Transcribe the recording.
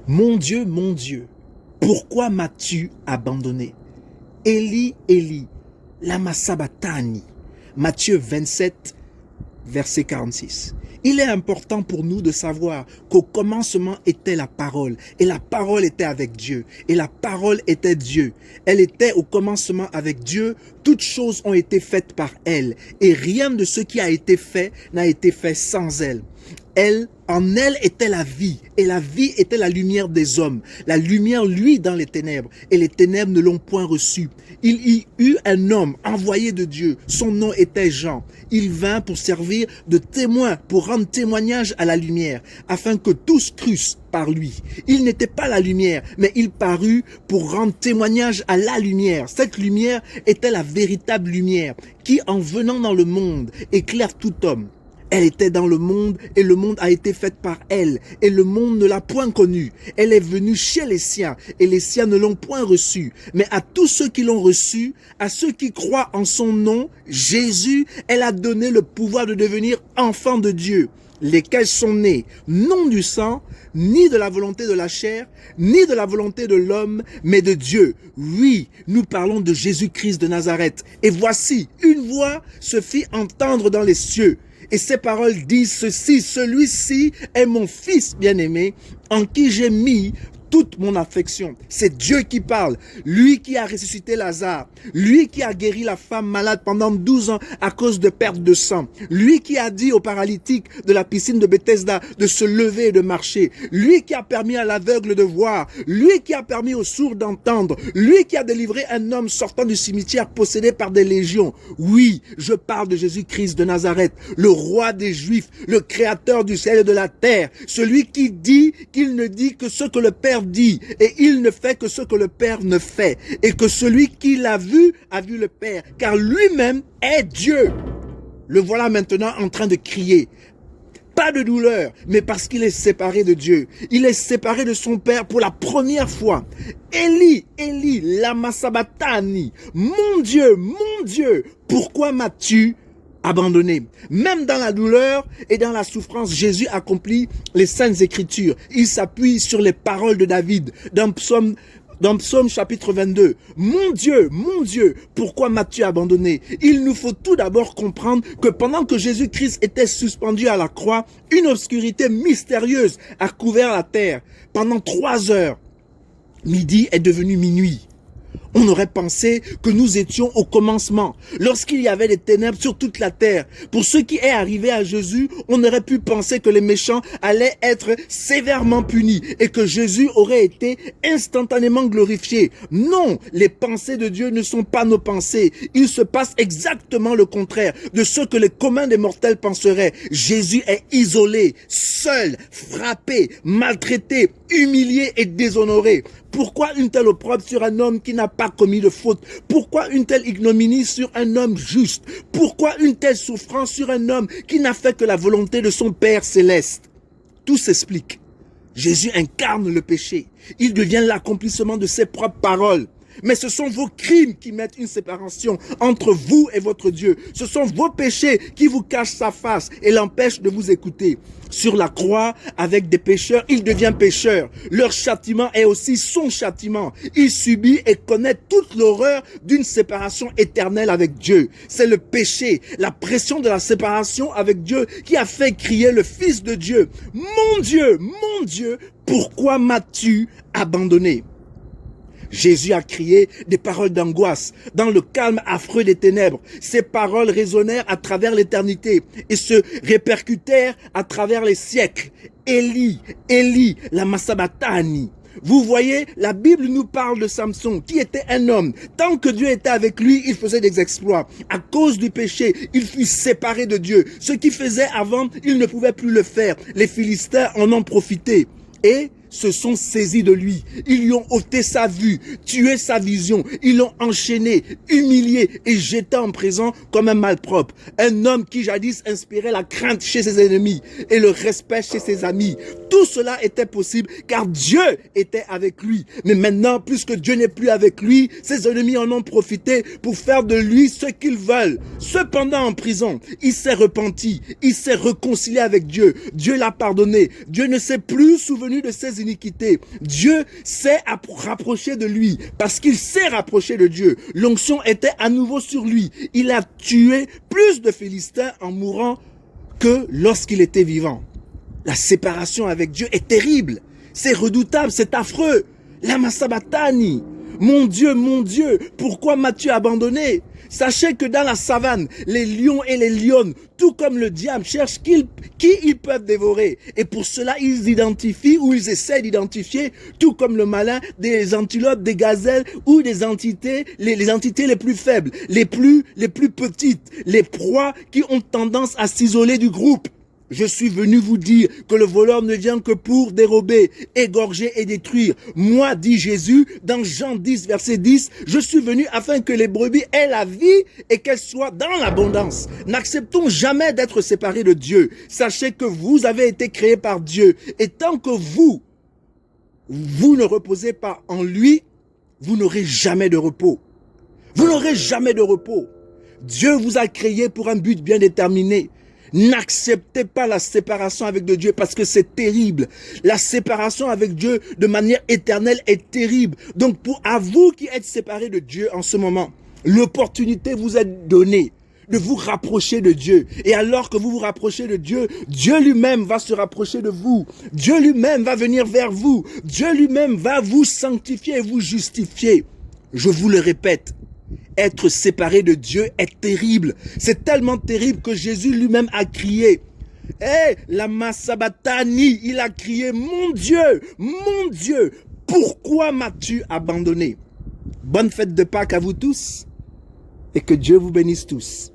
mon Dieu, pourquoi m'as-tu abandonné? Élie, Élie, lama sabachthani. Matthieu 27, verset 46. Il est important pour nous de savoir qu'au commencement était la parole, et la parole était avec Dieu, et la parole était Dieu. Elle était au commencement avec Dieu, toutes choses ont été faites par elle, et rien de ce qui a été fait n'a été fait sans elle. En elle était la vie, et la vie était la lumière des hommes. La lumière luit dans les ténèbres, et les ténèbres ne l'ont point reçue. Il y eut un homme envoyé de Dieu, son nom était Jean. Il vint pour servir de témoin, pour rendre témoignage à la lumière, afin que tous crussent par lui. Il n'était pas la lumière, mais il parut pour rendre témoignage à la lumière. Cette lumière était la véritable lumière, qui en venant dans le monde éclaire tout homme. Elle était dans le monde et le monde a été fait par elle et le monde ne l'a point connue. Elle est venue chez les siens et les siens ne l'ont point reçue. Mais à tous ceux qui l'ont reçue, à ceux qui croient en son nom, Jésus, elle a donné le pouvoir de devenir enfants de Dieu, lesquels sont nés non du sang, ni de la volonté de la chair, ni de la volonté de l'homme, mais de Dieu. Oui, nous parlons de Jésus-Christ de Nazareth. Et voici, une voix se fit entendre dans les cieux. Et ces paroles disent ceci: celui-ci est mon fils bien-aimé, en qui j'ai mis toute mon affection. C'est Dieu qui parle. Lui qui a ressuscité Lazare. Lui qui a guéri la femme malade pendant 12 ans à cause de perte de sang. Lui qui a dit au paralytique de la piscine de Bethesda de se lever et de marcher. Lui qui a permis à l'aveugle de voir. Lui qui a permis aux sourds d'entendre. Lui qui a délivré un homme sortant du cimetière possédé par des légions. Oui, je parle de Jésus-Christ de Nazareth, le roi des Juifs, le créateur du ciel et de la terre. Celui qui dit qu'il ne dit que ce que le Père dit, et il ne fait que ce que le Père ne fait, et que celui qui l'a vu a vu le Père, car lui-même est Dieu. Le voilà maintenant en train de crier. Pas de douleur, mais parce qu'il est séparé de Dieu. Il est séparé de son Père pour la première fois. Élie, Élie, lama sabachthani. Mon Dieu, pourquoi m'as-tu abandonné? Même dans la douleur et dans la souffrance, Jésus accomplit les saintes écritures. Il s'appuie sur les paroles de David dans Psaume chapitre 22. Mon Dieu, pourquoi m'as-tu abandonné? Il nous faut tout d'abord comprendre que pendant que Jésus-Christ était suspendu à la croix, une obscurité mystérieuse a couvert la terre. Pendant 3 heures, midi est devenu minuit. On aurait pensé que nous étions au commencement, lorsqu'il y avait des ténèbres sur toute la terre. Pour ce qui est arrivé à Jésus, on aurait pu penser que les méchants allaient être sévèrement punis et que Jésus aurait été instantanément glorifié. Non, les pensées de Dieu ne sont pas nos pensées. Il se passe exactement le contraire de ce que les communs des mortels penseraient. Jésus est isolé, seul, frappé, maltraité, humilié et déshonoré. Pourquoi une telle opprobre sur un homme qui n'a pas commis de faute? Pourquoi une telle ignominie sur un homme juste? Pourquoi une telle souffrance sur un homme qui n'a fait que la volonté de son Père céleste? Tout s'explique. Jésus incarne le péché. Il devient l'accomplissement de ses propres paroles. Mais ce sont vos crimes qui mettent une séparation entre vous et votre Dieu. Ce sont vos péchés qui vous cachent sa face et l'empêchent de vous écouter. Sur la croix, avec des pécheurs, il devient pécheur. Leur châtiment est aussi son châtiment. Il subit et connaît toute l'horreur d'une séparation éternelle avec Dieu. C'est le péché, la pression de la séparation avec Dieu qui a fait crier le Fils de Dieu. Mon Dieu, pourquoi m'as-tu abandonné? Jésus a crié des paroles d'angoisse dans le calme affreux des ténèbres. Ces paroles résonnèrent à travers l'éternité et se répercutèrent à travers les siècles. Élie, Élie, lama sabachthani. Vous voyez, la Bible nous parle de Samson, qui était un homme. Tant que Dieu était avec lui, il faisait des exploits. À cause du péché, il fut séparé de Dieu. Ce qu'il faisait avant, il ne pouvait plus le faire. Les Philistins en ont profité et se sont saisis de lui. Ils lui ont ôté sa vue, tué sa vision. Ils l'ont enchaîné, humilié et jeté en prison comme un malpropre. Un homme qui jadis inspirait la crainte chez ses ennemis et le respect chez ses amis. Tout cela était possible car Dieu était avec lui. Mais maintenant, puisque Dieu n'est plus avec lui, ses ennemis en ont profité pour faire de lui ce qu'ils veulent. Cependant, en prison, il s'est repenti, il s'est réconcilié avec Dieu. Dieu l'a pardonné. Dieu ne s'est plus souvenu de ses iniquités. Dieu s'est rapproché de lui parce qu'il s'est rapproché de Dieu. L'onction était à nouveau sur lui. Il a tué plus de Philistins en mourant que lorsqu'il était vivant. La séparation avec Dieu est terrible. C'est redoutable, c'est affreux. Lama sabachthani. Mon Dieu, pourquoi m'as-tu abandonné? Sachez que dans la savane, les lions et les lionnes, tout comme le diable, cherchent qui ils peuvent dévorer. Et pour cela, ils identifient ou ils essaient d'identifier, tout comme le malin, des antilopes, des gazelles ou des entités, les entités les plus faibles, les plus petites, les proies qui ont tendance à s'isoler du groupe. Je suis venu vous dire que le voleur ne vient que pour dérober, égorger et détruire. Moi, dit Jésus, dans Jean 10, verset 10, je suis venu afin que les brebis aient la vie et qu'elles soient dans l'abondance. N'acceptons jamais d'être séparés de Dieu. Sachez que vous avez été créés par Dieu. Et tant que vous ne reposez pas en lui, vous n'aurez jamais de repos. Vous n'aurez jamais de repos. Dieu vous a créé pour un but bien déterminé. N'acceptez pas la séparation avec de Dieu parce que c'est terrible. La séparation avec Dieu de manière éternelle est terrible. Donc à vous qui êtes séparés de Dieu en ce moment, l'opportunité vous est donnée de vous rapprocher de Dieu. Et alors que vous vous rapprochez de Dieu, Dieu lui-même va se rapprocher de vous. Dieu lui-même va venir vers vous. Dieu lui-même va vous sanctifier et vous justifier. Je vous le répète. Être séparé de Dieu est terrible. C'est tellement terrible que Jésus lui-même a crié. Lama sabachthani, il a crié, mon Dieu, pourquoi m'as-tu abandonné? Bonne fête de Pâques à vous tous et que Dieu vous bénisse tous.